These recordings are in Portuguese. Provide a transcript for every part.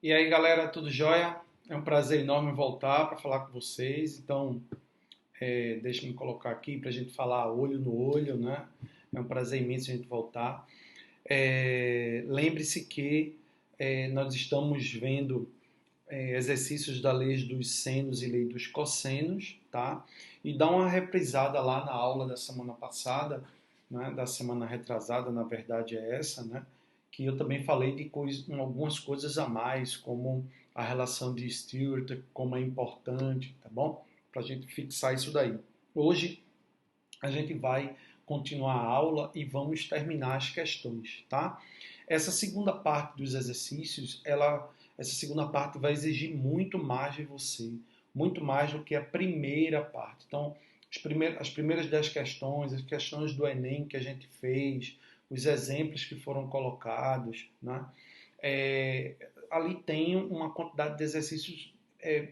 E aí, galera, tudo jóia? É um prazer enorme voltar para falar com vocês. Então, deixa eu me colocar aqui para a gente falar olho no olho, né? É um prazer imenso a gente voltar. Lembre-se que nós estamos vendo exercícios da lei dos senos e lei dos cossenos, tá? E dá uma reprisada lá na aula da semana passada, né? Da semana retrasada, na verdade é essa, né? Que eu também falei de algumas coisas a mais, como a relação de Stewart, como é importante, tá bom? Para a gente fixar isso daí. Hoje a gente vai continuar a aula e vamos terminar as questões, tá? Essa segunda parte dos exercícios, essa segunda parte vai exigir muito mais de você, muito mais do que a primeira parte. Então, as primeiras 10 questões, as questões do Enem que a gente fez, os exemplos que foram colocados, né? É, Ali tem uma quantidade de exercícios,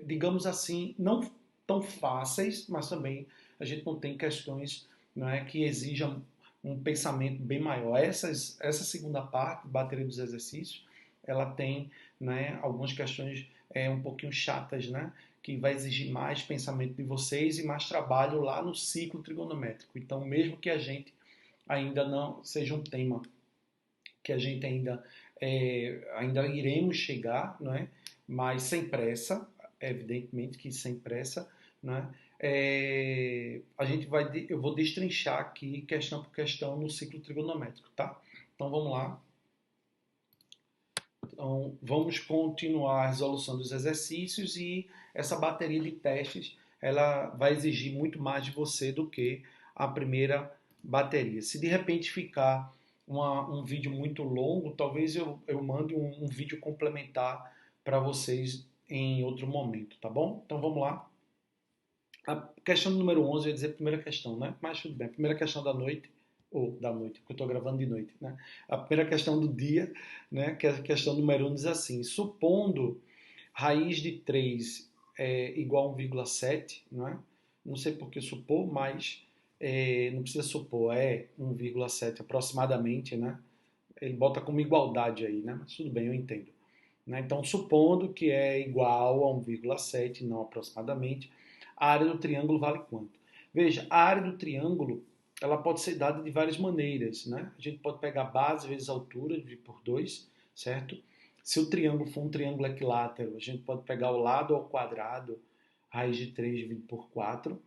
digamos assim, não tão fáceis, mas também a gente não tem questões, né, que exijam um pensamento bem maior. Essa segunda parte, bateria dos exercícios, ela tem, né, algumas questões um pouquinho chatas, né, que vai exigir mais pensamento de vocês e mais trabalho lá no ciclo trigonométrico. Então, mesmo que a gente ainda não seja um tema que a gente ainda iremos chegar, não é? Mas sem pressa, evidentemente que sem pressa, né? Eu vou destrinchar aqui questão por questão no ciclo trigonométrico, tá? Então vamos lá. Então, vamos continuar a resolução dos exercícios e essa bateria de testes ela vai exigir muito mais de você do que a primeira bateria. Se de repente ficar um vídeo muito longo, talvez eu mande um vídeo complementar para vocês em outro momento, tá bom? Então vamos lá. A questão número 11, eu ia dizer a primeira questão, né? Mas tudo bem, a primeira questão da noite, ou da noite, porque eu estou gravando de noite, né? A primeira questão do dia, né? Que é a questão número 1 diz assim: supondo raiz de 3 igual a 1,7, não é? Não sei por que supor, mas não precisa supor, é 1,7 aproximadamente, né? Ele bota como igualdade aí, né? Mas tudo bem, eu entendo. Né? Então, supondo que é igual a 1,7, não aproximadamente, a área do triângulo vale quanto? Veja, a área do triângulo ela pode ser dada de várias maneiras. Né? A gente pode pegar base vezes altura, dividir por 2, certo? Se o triângulo for um triângulo equilátero, a gente pode pegar o lado ao quadrado, raiz de 3 dividido por 4,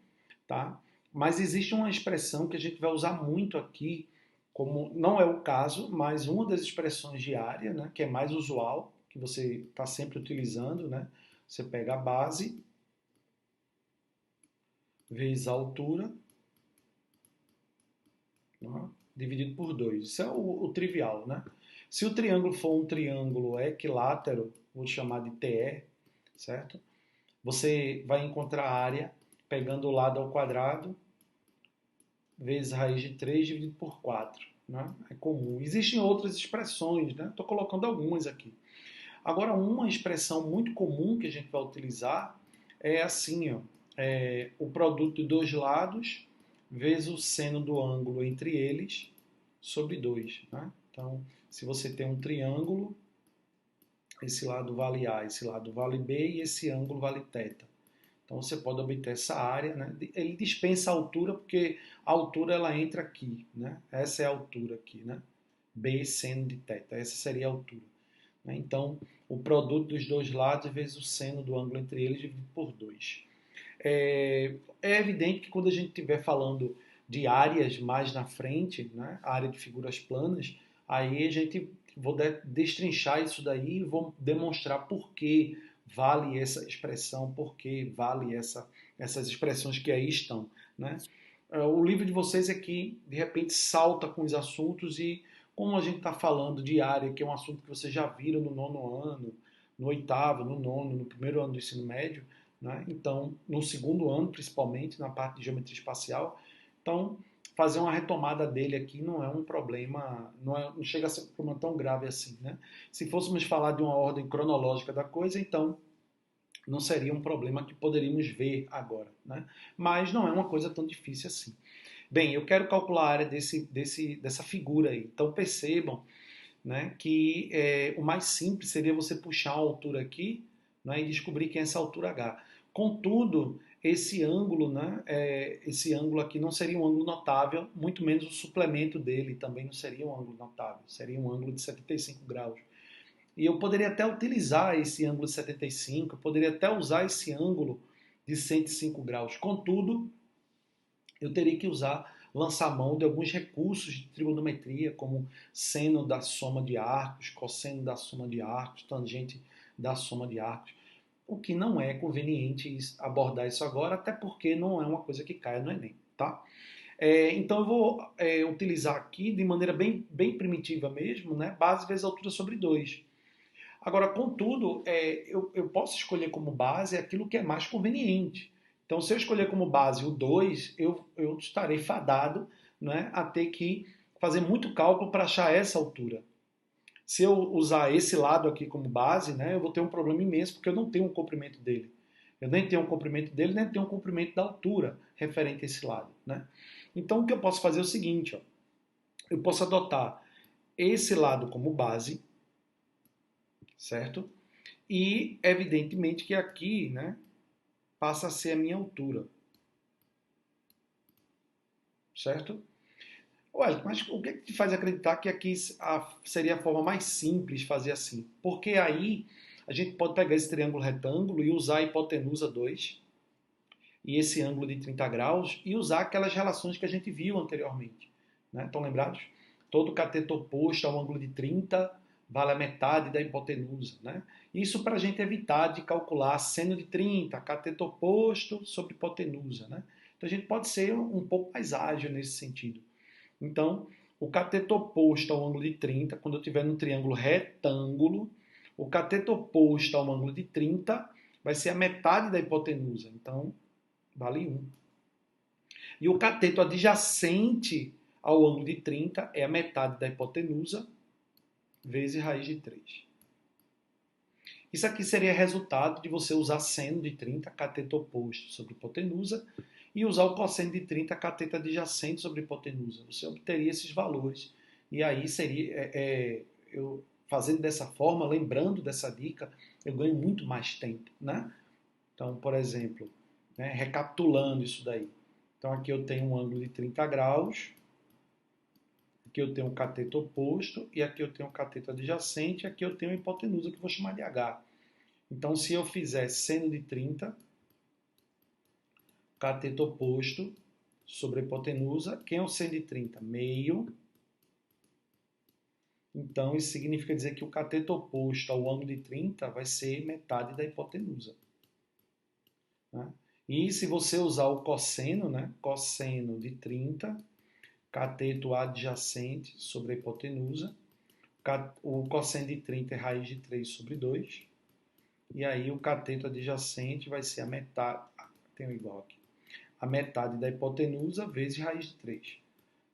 tá? Mas existe uma expressão que a gente vai usar muito aqui, como não é o caso, mas uma das expressões de área, né, que é mais usual, que você está sempre utilizando, né? Você pega a base vezes a altura, né, dividido por 2. Isso é o trivial, né? Se o triângulo for um triângulo equilátero, vou chamar de TE, certo? Você vai encontrar a área pegando o lado ao quadrado vezes a raiz de 3 dividido por 4. Né? É comum. Existem outras expressões, né? Estou colocando algumas aqui. Agora, uma expressão muito comum que a gente vai utilizar é assim, ó, o produto de dois lados vezes o seno do ângulo entre eles sobre 2. Né? Então, se você tem um triângulo, esse lado vale A, esse lado vale B e esse ângulo vale θ. Então você pode obter essa área, né? Ele dispensa a altura porque a altura ela entra aqui, né? Essa é a altura aqui, né? B seno de θ, essa seria a altura. Né? Então, o produto dos dois lados vezes o seno do ângulo entre eles dividido por 2. É evidente que quando a gente estiver falando de áreas mais na frente, né? A área de figuras planas, aí a gente vou destrinchar isso daí e vou demonstrar por que vale essa expressão, por que vale essas expressões que aí estão. Né? O livro de vocês é que, de repente, salta com os assuntos e, como a gente está falando de área, que é um assunto que vocês já viram no nono ano, no oitavo, no nono, no primeiro ano do ensino médio, né? Então, no segundo ano, principalmente, na parte de geometria espacial, então, fazer uma retomada dele aqui não é um problema, não chega a ser um problema tão grave assim. Né? Se fôssemos falar de uma ordem cronológica da coisa, então não seria um problema que poderíamos ver agora. Né? Mas não é uma coisa tão difícil assim. Bem, eu quero calcular a área dessa figura aí. Então percebam né, que o mais simples seria você puxar a altura aqui, né, e descobrir que é essa altura H. Contudo, esse ângulo, né, esse ângulo aqui não seria um ângulo notável, muito menos o suplemento dele também não seria um ângulo notável, seria um ângulo de 75 graus. E eu poderia até utilizar esse ângulo de 75, eu poderia até usar esse ângulo de 105 graus. Contudo, eu teria que lançar mão de alguns recursos de trigonometria, como seno da soma de arcos, cosseno da soma de arcos, tangente da soma de arcos, o que não é conveniente abordar isso agora, até porque não é uma coisa que caia no Enem, tá? Então eu vou utilizar aqui de maneira bem primitiva mesmo, né? Base vezes altura sobre 2. Agora, contudo, eu posso escolher como base aquilo que é mais conveniente. Então, se eu escolher como base o 2, eu estarei fadado, né, a ter que fazer muito cálculo para achar essa altura. Se eu usar esse lado aqui como base, né, eu vou ter um problema imenso, porque eu não tenho um comprimento dele. Eu nem tenho um comprimento dele, nem tenho um comprimento da altura referente a esse lado. Né? Então, o que eu posso fazer é o seguinte, ó, eu posso adotar esse lado como base, certo? E, evidentemente, que aqui, né, passa a ser a minha altura. Certo? Ué, mas o que te faz acreditar que aqui seria a forma mais simples de fazer assim? Porque aí a gente pode pegar esse triângulo retângulo e usar a hipotenusa 2 e esse ângulo de 30 graus e usar aquelas relações que a gente viu anteriormente. Né? Estão lembrados? Todo cateto oposto a um ângulo de 30 vale a metade da hipotenusa. Né? Isso para a gente evitar de calcular seno de 30, cateto oposto sobre hipotenusa. Né? Então a gente pode ser um pouco mais ágil nesse sentido. Então, o cateto oposto ao ângulo de 30, quando eu estiver num triângulo retângulo, o cateto oposto ao ângulo de 30 vai ser a metade da hipotenusa. Então, vale 1. E o cateto adjacente ao ângulo de 30 é a metade da hipotenusa vezes raiz de 3. Isso aqui seria resultado de você usar seno de 30, cateto oposto sobre hipotenusa, e usar o cosseno de 30, cateto adjacente sobre hipotenusa. Você obteria esses valores. E aí seria, eu fazendo dessa forma, lembrando dessa dica, eu ganho muito mais tempo. Né? Então, por exemplo, né, recapitulando isso daí. Então aqui eu tenho um ângulo de 30 graus, aqui eu tenho um cateto oposto, e aqui eu tenho um cateto adjacente, e aqui eu tenho uma hipotenusa que eu vou chamar de H. Então, se eu fizer seno de 30, cateto oposto sobre a hipotenusa, quem é o seno de 30? Meio. Então, isso significa dizer que o cateto oposto ao ângulo de 30 vai ser metade da hipotenusa. Né? E se você usar o cosseno, né? Cosseno de 30, cateto adjacente sobre a hipotenusa, o cosseno de 30 é raiz de 3 sobre 2, e aí o cateto adjacente vai ser a metade, tem um igual aqui, a metade da hipotenusa vezes raiz de 3.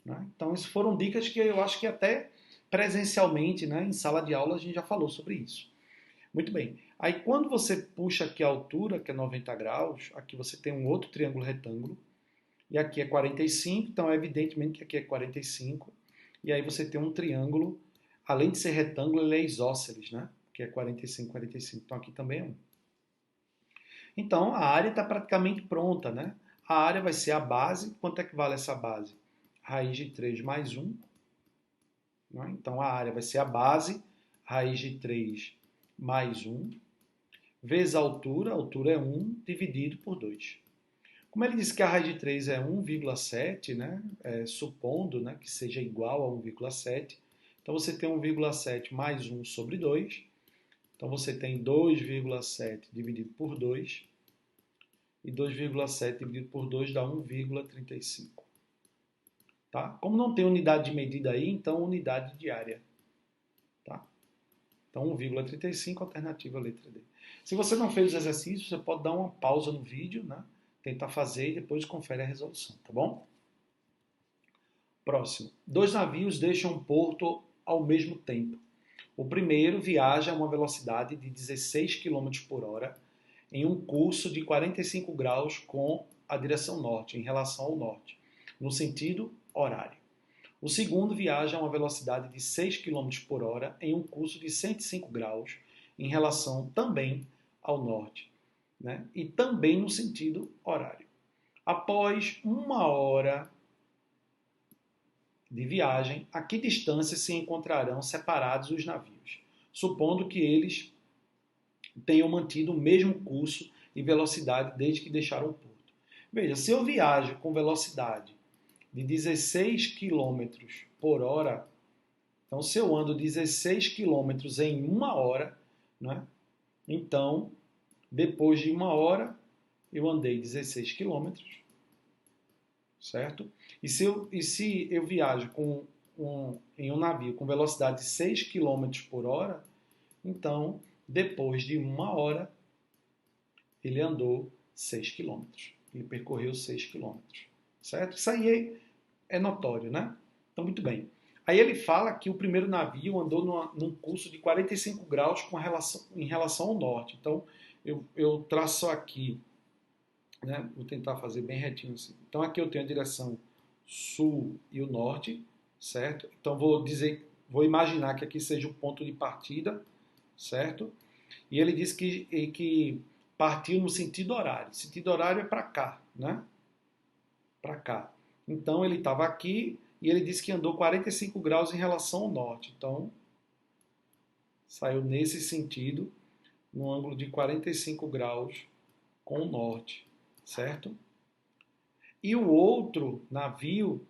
Né? Então, isso foram dicas que eu acho que até presencialmente, né, em sala de aula, a gente já falou sobre isso. Muito bem. Aí, quando você puxa aqui a altura, que é 90 graus, aqui você tem um outro triângulo retângulo, e aqui é 45, então é evidentemente que aqui é 45, e aí você tem um triângulo, além de ser retângulo, ele é isósceles, né? Que é 45, 45. Então aqui também é 1. Então a área está praticamente pronta, né? A área vai ser a base. Quanto é que vale essa base? Raiz de 3 mais 1. Né? Então a área vai ser a base, raiz de 3 mais 1, vezes a altura é 1, dividido por 2. Como ele disse que a raiz de 3 é 1,7, né? Supondo, né, que seja igual a 1,7, então você tem 1,7 mais 1 sobre 2, então você tem 2,7 dividido por 2, e 2,7 dividido por 2 dá 1,35. Tá? Como não tem unidade de medida aí, então unidade de área. Tá? Então 1,35, alternativa letra D. Se você não fez os exercícios, você pode dar uma pausa no vídeo, né? Tentar fazer e depois confere a resolução, tá bom? Próximo. 2 navios deixam um porto ao mesmo tempo. O primeiro viaja a uma velocidade de 16 km por hora em um curso de 45 graus com a direção norte, em relação ao norte, no sentido horário. O segundo viaja a uma velocidade de 6 km por hora em um curso de 105 graus em relação também ao norte, né? E também no sentido horário. Após uma hora de viagem, a que distância se encontrarão separados os navios, supondo que eles tenham mantido o mesmo curso e velocidade desde que deixaram o porto. Veja, se eu viajo com velocidade de 16 km por hora, então se eu ando 16 km em uma hora, né? Então, depois de uma hora, eu andei 16 km, certo? E se eu viajo em um navio com velocidade de 6 km por hora, então, depois de uma hora, ele andou 6 km. Ele percorreu 6 km, certo? Isso aí é notório, né? Então, muito bem. Aí ele fala que o primeiro navio andou num curso de 45 graus em relação ao norte. Então, eu traço aqui, né? Vou tentar fazer bem retinho assim. Então, aqui eu tenho a direção sul e o norte, certo? Então, vou imaginar que aqui seja o ponto de partida, certo? E ele diz que partiu no sentido horário. Sentido horário é para cá, né? Para cá. Então ele estava aqui e ele disse que andou 45 graus em relação ao norte. Então saiu nesse sentido, no ângulo de 45 graus com o norte, certo? E o outro navio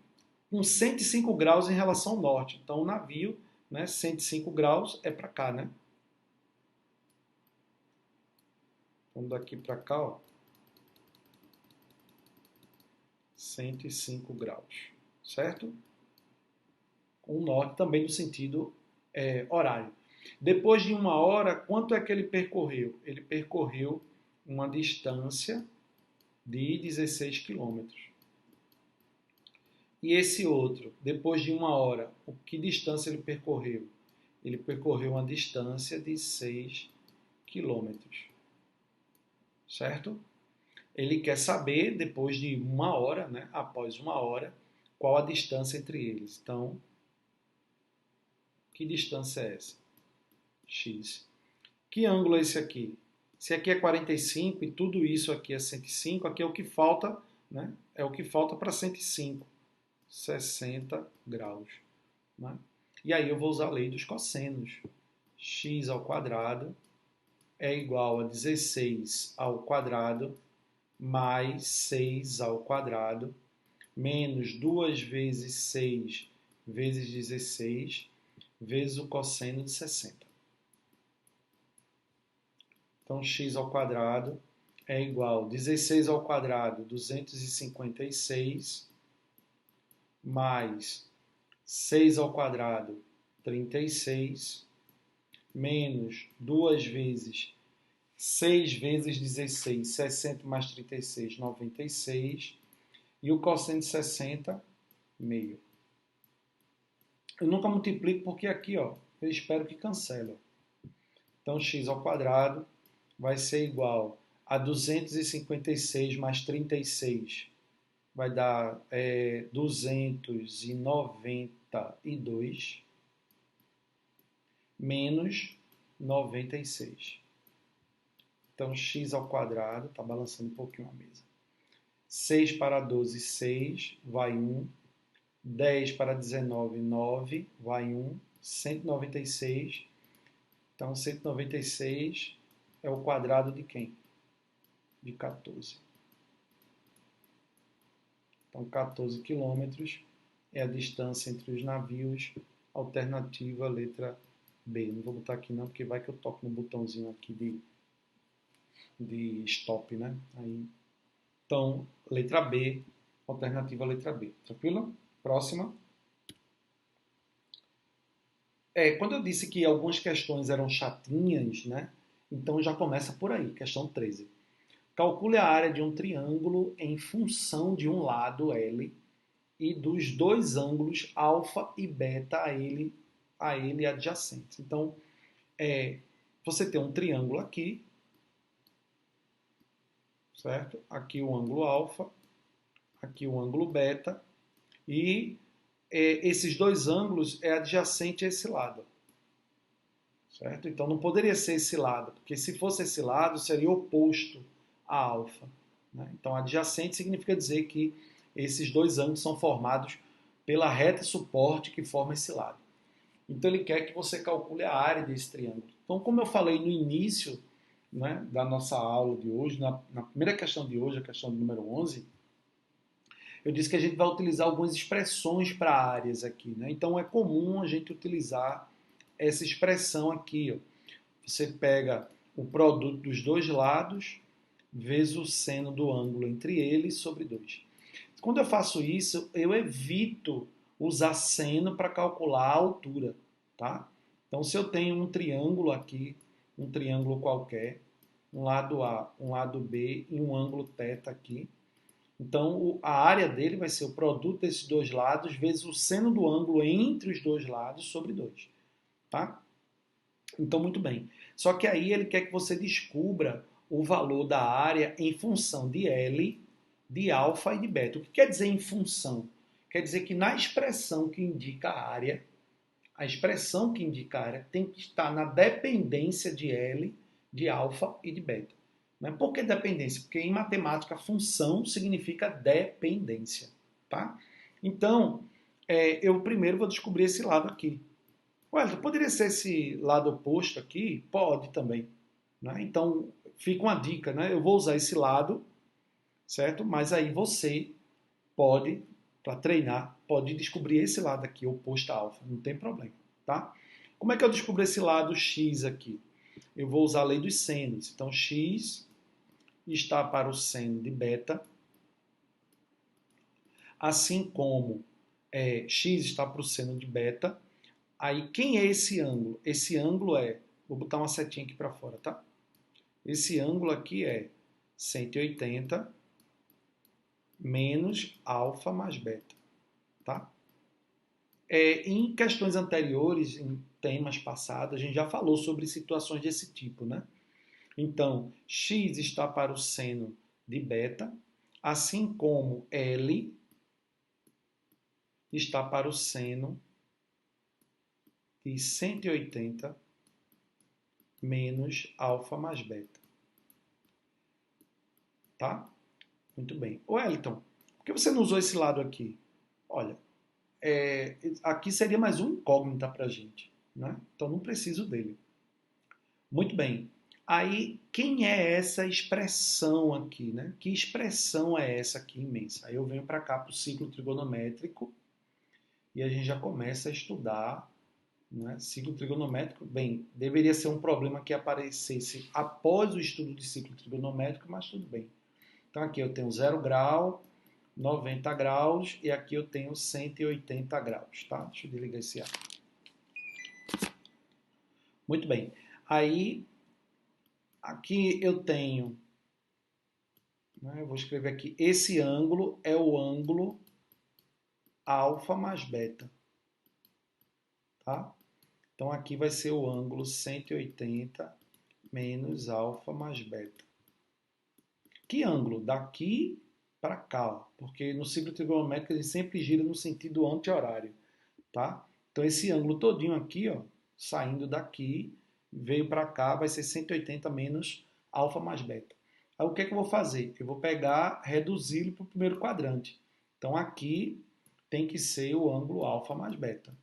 com 105 graus em relação ao norte. Então o navio, né, 105 graus é para cá, né? Vamos daqui para cá, ó. 105 graus, certo? Com o norte também no sentido horário. Depois de uma hora, quanto é que ele percorreu? Ele percorreu uma distância de 16 quilômetros. E esse outro, depois de uma hora, que distância ele percorreu? Ele percorreu uma distância de 6 quilômetros, certo? Ele quer saber, depois de uma hora, né, após uma hora, qual a distância entre eles. Então, que distância é essa? X. Que ângulo é esse aqui? Se aqui é 45 e tudo isso aqui é 105, aqui é o que falta, né? É o que falta para 105. 60 graus. Né? E aí eu vou usar a lei dos cossenos. X ao quadrado é igual a 16 ao quadrado mais 6 ao quadrado menos 2 vezes 6 vezes 16 vezes o cosseno de 60. Então, x ao quadrado é igual a 16 ao quadrado, 256, mais 6 ao quadrado, 36, menos 2 vezes 6 vezes 16, 60 mais 36, 96, e o cosseno de 60, meio. Eu nunca multiplico porque aqui, ó, eu espero que cancele. Então, x ao quadrado vai ser igual a 256 mais 36, vai dar 292 menos 96. Então, x ao quadrado, está balançando um pouquinho a mesa. 6 para 12, 6, vai 1. 10 para 19, 9, vai 1. 196. Então, 196 é o quadrado de quem? De 14. Então, 14 quilômetros é a distância entre os navios. Alternativa, letra B. Não vou botar aqui não, porque vai que eu toco no botãozinho aqui de stop, né? Aí, então, letra B, alternativa letra B. Tranquilo? Próxima. Quando eu disse que algumas questões eram chatinhas, né? Então já começa por aí, questão 13. Calcule a área de um triângulo em função de um lado L e dos dois ângulos alfa e beta a ele adjacentes. Então, você tem um triângulo aqui, certo? Aqui o ângulo alfa, aqui o ângulo beta, e esses dois ângulos é adjacente a esse lado. Certo? Então não poderia ser esse lado, porque se fosse esse lado seria oposto a alfa. Né? Então adjacente significa dizer que esses dois ângulos são formados pela reta suporte que forma esse lado. Então ele quer que você calcule a área desse triângulo. Então, como eu falei no início, né, da nossa aula de hoje, na primeira questão de hoje, a questão número 11, eu disse que a gente vai utilizar algumas expressões para áreas aqui. Né? Então é comum a gente utilizar essa expressão aqui. Ó. Você pega o produto dos dois lados vezes o seno do ângulo entre eles sobre 2. Quando eu faço isso, eu evito usar seno para calcular a altura. Tá? Então, se eu tenho um triângulo aqui, um triângulo qualquer, um lado A, um lado B e um ângulo θ aqui, então a área dele vai ser o produto desses dois lados vezes o seno do ângulo entre os dois lados sobre 2. Tá? Então, muito bem. Só que aí ele quer que você descubra o valor da área em função de L, de alfa e de beta. O que quer dizer em função? Quer dizer que na expressão que indica a expressão que indica a área tem que estar na dependência de L, de alfa e de beta. Por que dependência? Porque em matemática, função significa dependência. Tá? Então, eu primeiro vou descobrir esse lado aqui. Ué, poderia ser esse lado oposto aqui? Pode também. Né? Então, fica uma dica, né? Eu vou usar esse lado, certo? Mas aí você pode, para treinar, pode descobrir esse lado aqui, oposto a alfa. Não tem problema, tá? Como é que eu descubro esse lado x aqui? Eu vou usar a lei dos senos. Então, x está para o seno de beta, assim como x está para o seno de beta. Aí, quem é esse ângulo? Esse ângulo vou botar uma setinha aqui para fora, tá? Esse ângulo aqui é 180 menos alfa mais beta, tá? Em questões anteriores, em temas passados, a gente já falou sobre situações desse tipo, né? Então, x está para o seno de beta, assim como L está para o seno de 180 menos alfa mais beta. Tá? Muito bem. Wellington, por que você não usou esse lado aqui? Olha, aqui seria mais um incógnita para a gente. Né? Então não preciso dele. Muito bem. Aí, quem é essa expressão aqui? Né? Que expressão é essa aqui imensa? Aí eu venho para cá para o ciclo trigonométrico e a gente já começa a estudar, né? Ciclo trigonométrico. Bem, deveria ser um problema que aparecesse após o estudo de ciclo trigonométrico, mas tudo bem. Então aqui eu tenho 0 grau, 90 graus e aqui eu tenho 180 graus, tá? Deixa eu desligar esse ar. Muito bem. Aí, aqui eu tenho, né, eu vou escrever aqui, esse ângulo é o ângulo alfa mais beta, tá? Então aqui vai ser o ângulo 180 menos alfa mais beta. Que ângulo? Daqui para cá, ó, porque no ciclo trigonométrico ele sempre gira no sentido anti-horário, tá? Então esse ângulo todinho aqui, ó, saindo daqui, veio para cá, vai ser 180 menos alfa mais beta. Aí o que é que eu vou fazer? Eu vou pegar, reduzi-lo para o primeiro quadrante. Então aqui tem que ser o ângulo alfa mais beta.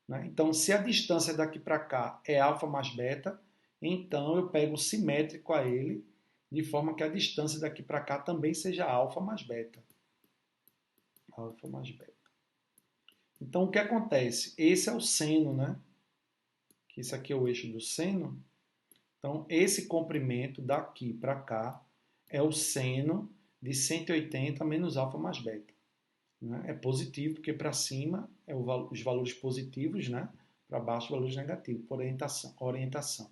Né? Então se a distância daqui para cá é alfa mais beta, então eu pego o simétrico a ele, de forma que a distância daqui para cá também seja alfa mais beta. Alfa mais beta. Então, o que acontece? Esse é o seno, né? Que isso aqui é o eixo do seno. Então, esse comprimento daqui para cá é o seno de 180 menos alfa mais beta. Né? É positivo, porque para cima é os valores positivos, né? Para baixo, valores negativos, por orientação.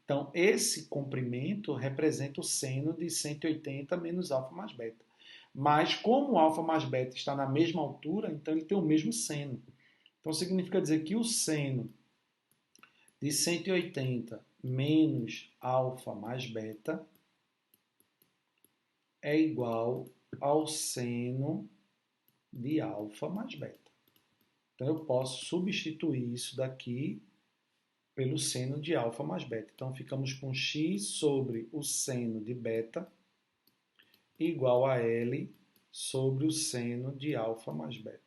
Então, esse comprimento representa o seno de 180 menos alfa mais beta. Mas como o alfa mais beta está na mesma altura, então ele tem o mesmo seno. Então significa dizer que o seno de 180 menos alfa mais beta é igual ao seno de alfa mais beta. Então, eu posso substituir isso daqui pelo seno de alfa mais beta. Então, ficamos com x sobre o seno de beta igual a L sobre o seno de alfa mais beta.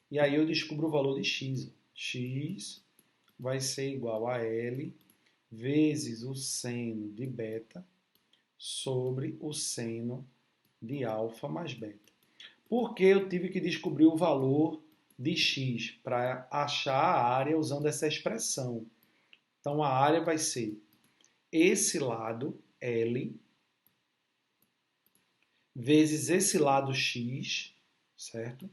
E aí eu descubro o valor de x. X vai ser igual a L vezes o seno de beta sobre o seno de alfa mais beta. Por que eu tive que descobrir o valor de x? Para achar a área usando essa expressão. Então, a área vai ser esse lado, L, vezes esse lado x, certo?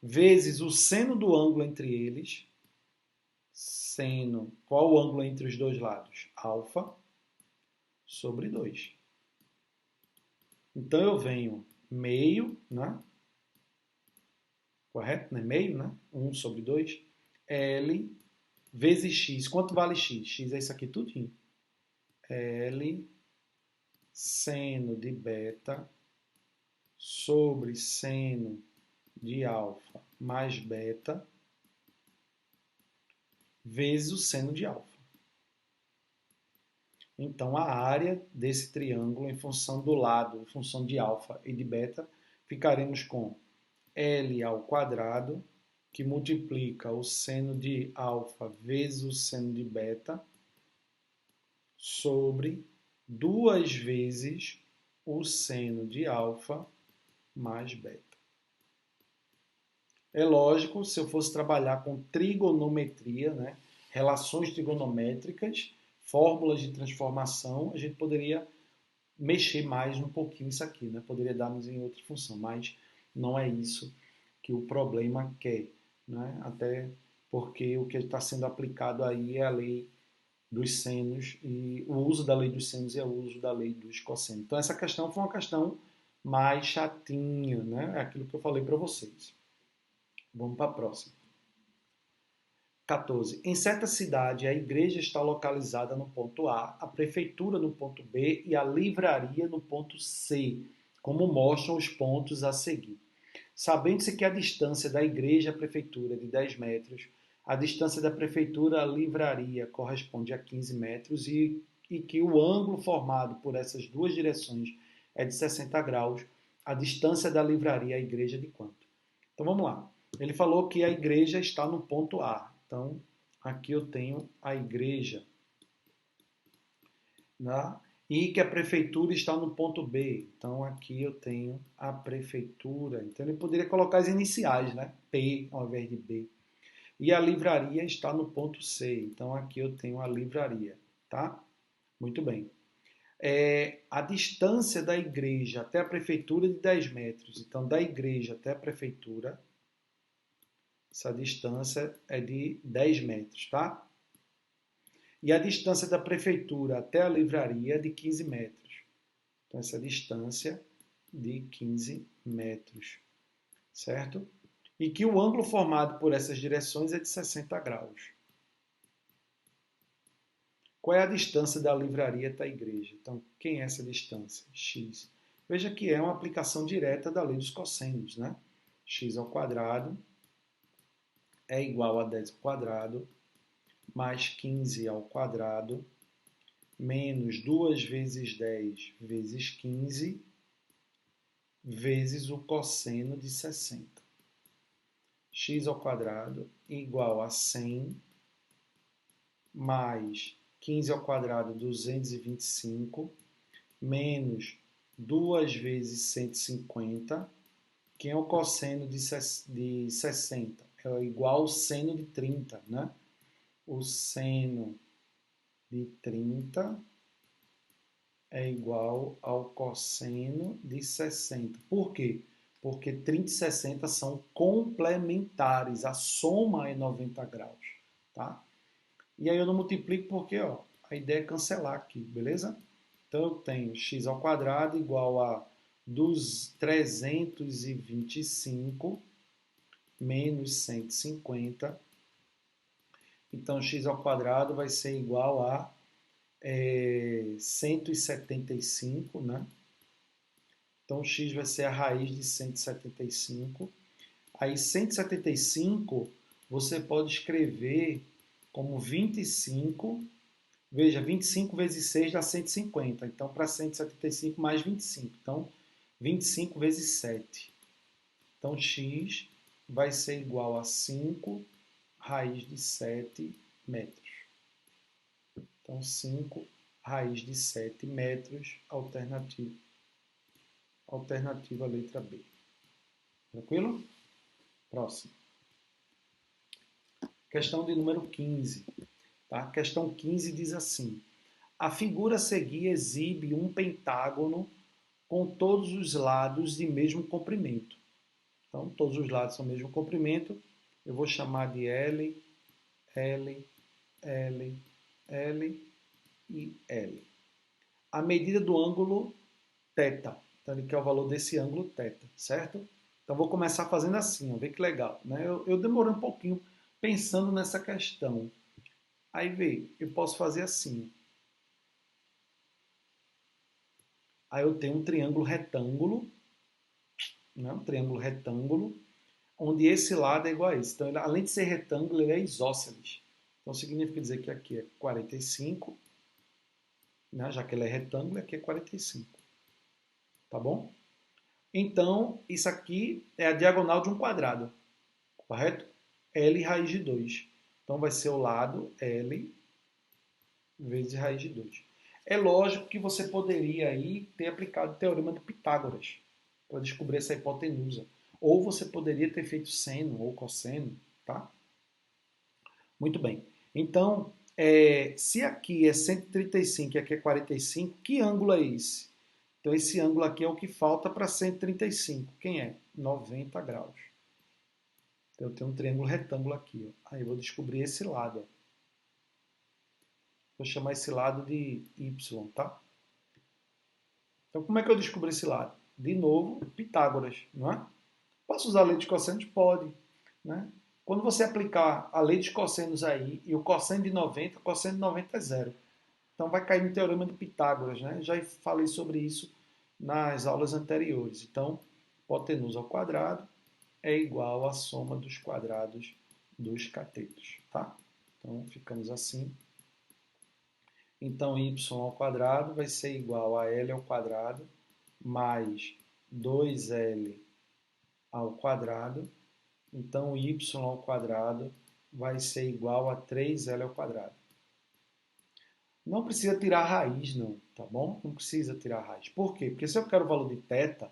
Vezes o seno do ângulo entre eles. Seno, qual o ângulo entre os dois lados? Alfa sobre 2. Então, eu venho meio, né? Correto? Né? Meio, né? 1 sobre 2. L vezes x. Quanto vale x? X é isso aqui tudinho. L seno de beta sobre seno de alfa mais beta vezes o seno de alfa. Então, a área desse triângulo em função do lado, em função de alfa e de beta, ficaremos com L ao quadrado, que multiplica o seno de alfa vezes o seno de beta, sobre 2 vezes o seno de alfa mais beta. É lógico, se eu fosse trabalhar com trigonometria, né, relações trigonométricas, fórmulas de transformação, a gente poderia mexer mais um pouquinho isso aqui, né? Poderia darmos em outra função, mas não é isso que o problema quer, né? Até porque o que está sendo aplicado aí é a lei dos senos e o uso da lei dos senos é o uso da lei dos cossenos. Então essa questão foi uma questão mais chatinha, né? É aquilo que eu falei para vocês. Vamos para a próxima. 14. Em certa cidade, a igreja está localizada no ponto A, a prefeitura no ponto B e a livraria no ponto C, como mostram os pontos a seguir. Sabendo-se que a distância da igreja à prefeitura é de 10 metros, a distância da prefeitura à livraria corresponde a 15 metros e que o ângulo formado por essas duas direções é de 60 graus, a distância da livraria à igreja é de quanto? Então vamos lá. Ele falou que a igreja está no ponto A. Então, aqui eu tenho a igreja, né? E que a prefeitura está no ponto B. Então, aqui eu tenho a prefeitura. Então, ele poderia colocar as iniciais, né? P ao invés de B. E a livraria está no ponto C. Então, aqui eu tenho a livraria, tá? Muito bem. A distância da igreja até a prefeitura é de 10 metros. Então, da igreja até a prefeitura, essa distância é de 10 metros, tá? E a distância da prefeitura até a livraria é de 15 metros. Então, essa distância de 15 metros, certo? E que o ângulo formado por essas direções é de 60 graus. Qual é a distância da livraria até a igreja? Então, quem é essa distância? X. Veja que é uma aplicação direta da lei dos cossenos, né? X ao quadrado é igual a 10 ao quadrado mais 15 ao quadrado menos 2 vezes 10 vezes 15 vezes o cosseno de 60. X ao quadrado igual a 100 mais 15 ao quadrado, 225, menos 2 vezes 150, que é o cosseno de 60. É igual ao seno de 30, né? O seno de 30 é igual ao cosseno de 60. Por quê? Porque 30 e 60 são complementares, a soma é 90 graus, tá? E aí eu não multiplico porque, ó, a ideia é cancelar aqui, beleza? Então eu tenho x ao quadrado igual a 325 menos 150. Então x ao quadrado vai ser igual a 175, né? Então, x vai ser a raiz de 175. Aí, 175, você pode escrever como 25. Veja, 25 vezes 6 dá 150. Então, para 175, mais 25. Então, 25 vezes 7. Então, x vai ser igual a 5 raiz de 7 metros. Então, 5 raiz de 7 metros, alternativa letra B. Tranquilo? Próximo. Questão de número 15. Tá? Questão 15 diz assim: a figura a seguir exibe um pentágono com todos os lados de mesmo comprimento. Então, todos os lados são o mesmo comprimento. Eu vou chamar de L, L, L, L e L. A medida do ângulo θ. Então, ele quer o valor desse ângulo θ, certo? Então, vou começar fazendo assim, ó, vê que legal. Né? Eu demorei um pouquinho pensando nessa questão. Aí, vê, eu posso fazer assim. Aí eu tenho um triângulo retângulo, né? Um triângulo retângulo, onde esse lado é igual a esse. Então, ele, além de ser retângulo, ele é isósceles. Então, significa dizer que aqui é 45, né? Já que ele é retângulo, aqui é 45. Tá bom? Então, isso aqui é a diagonal de um quadrado, correto? L raiz de 2. Então, vai ser o lado L vezes raiz de 2. É lógico que você poderia aí ter aplicado o teorema de Pitágoras para descobrir essa hipotenusa. Ou você poderia ter feito seno ou cosseno, tá? Muito bem. Então, se aqui é 135 e aqui é 45, que ângulo é esse? Então, esse ângulo aqui é o que falta para 135. Quem é? 90 graus. Então, eu tenho um triângulo retângulo aqui. Ó. Aí eu vou descobrir esse lado. Ó. Vou chamar esse lado de Y, tá? Então, como é que eu descubro esse lado? De novo, Pitágoras, não é? Posso usar a lei dos cossenos? Pode. Né? Quando você aplicar a lei dos cossenos aí e o cosseno de 90, o cosseno de 90 é zero. Então vai cair no teorema de Pitágoras. Né? Já falei sobre isso nas aulas anteriores. Então, hipotenusa ao quadrado é igual à soma dos quadrados dos catetos. Tá? Então, ficamos assim. Então, y ao quadrado vai ser igual a L ao quadrado mais 2L ao quadrado. Então, y ao quadrado vai ser igual a 3L ao quadrado. Não precisa tirar raiz, não, tá bom? Não precisa tirar raiz. Por quê? Porque se eu quero o valor de θ,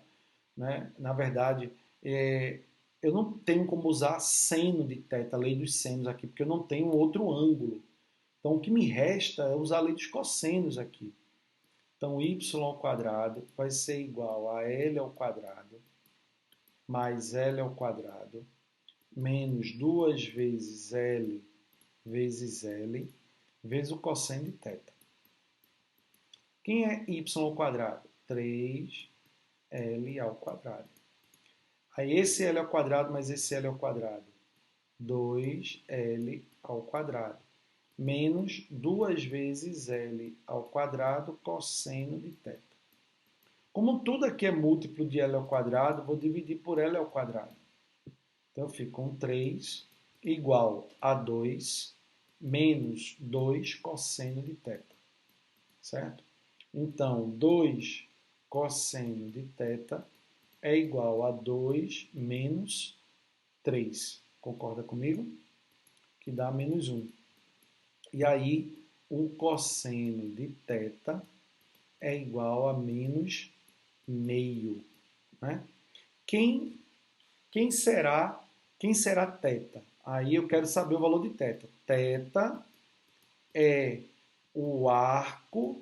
né, na verdade, eu não tenho como usar seno de θ, a lei dos senos aqui, porque eu não tenho outro ângulo. Então, o que me resta é usar a lei dos cossenos aqui. Então, y ao quadrado vai ser igual a L ao quadrado mais L ao quadrado menos 2 vezes L vezes L vezes o cosseno de θ. Quem é y ao quadrado? 3L ao quadrado. Aí esse L ao quadrado mais esse L ao quadrado. 2L ao quadrado. Menos 2 vezes L ao quadrado cosseno de θ. Como tudo aqui é múltiplo de L ao quadrado, vou dividir por L ao quadrado. Então, fica com 3 igual a 2 menos 2 cosseno de θ. Certo? Então, 2 cosseno de θ é igual a 2 menos 3. Concorda comigo? Que dá menos 1. E aí, o cosseno de θ é igual a menos meio. Né? Quem será θ? Aí eu quero saber o valor de θ. Θ é o arco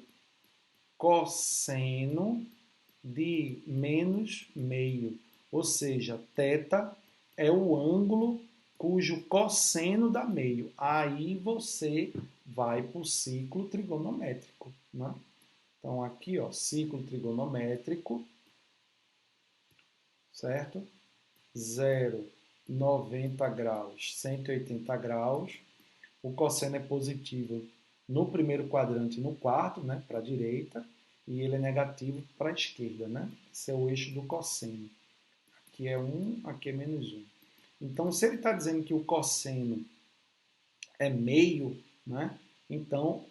cosseno de menos meio. Ou seja, θ é o ângulo cujo cosseno dá meio. Aí você vai para o ciclo trigonométrico. Né? Então, aqui, ó, ciclo trigonométrico, certo? 0, 90 graus, 180 graus. O cosseno é positivo no primeiro quadrante e no quarto, né, para a direita. e ele é negativo para a esquerda, né? Esse é o eixo do cosseno. Aqui é 1, aqui é menos 1. Então, se ele está dizendo que o cosseno é meio, né? Então,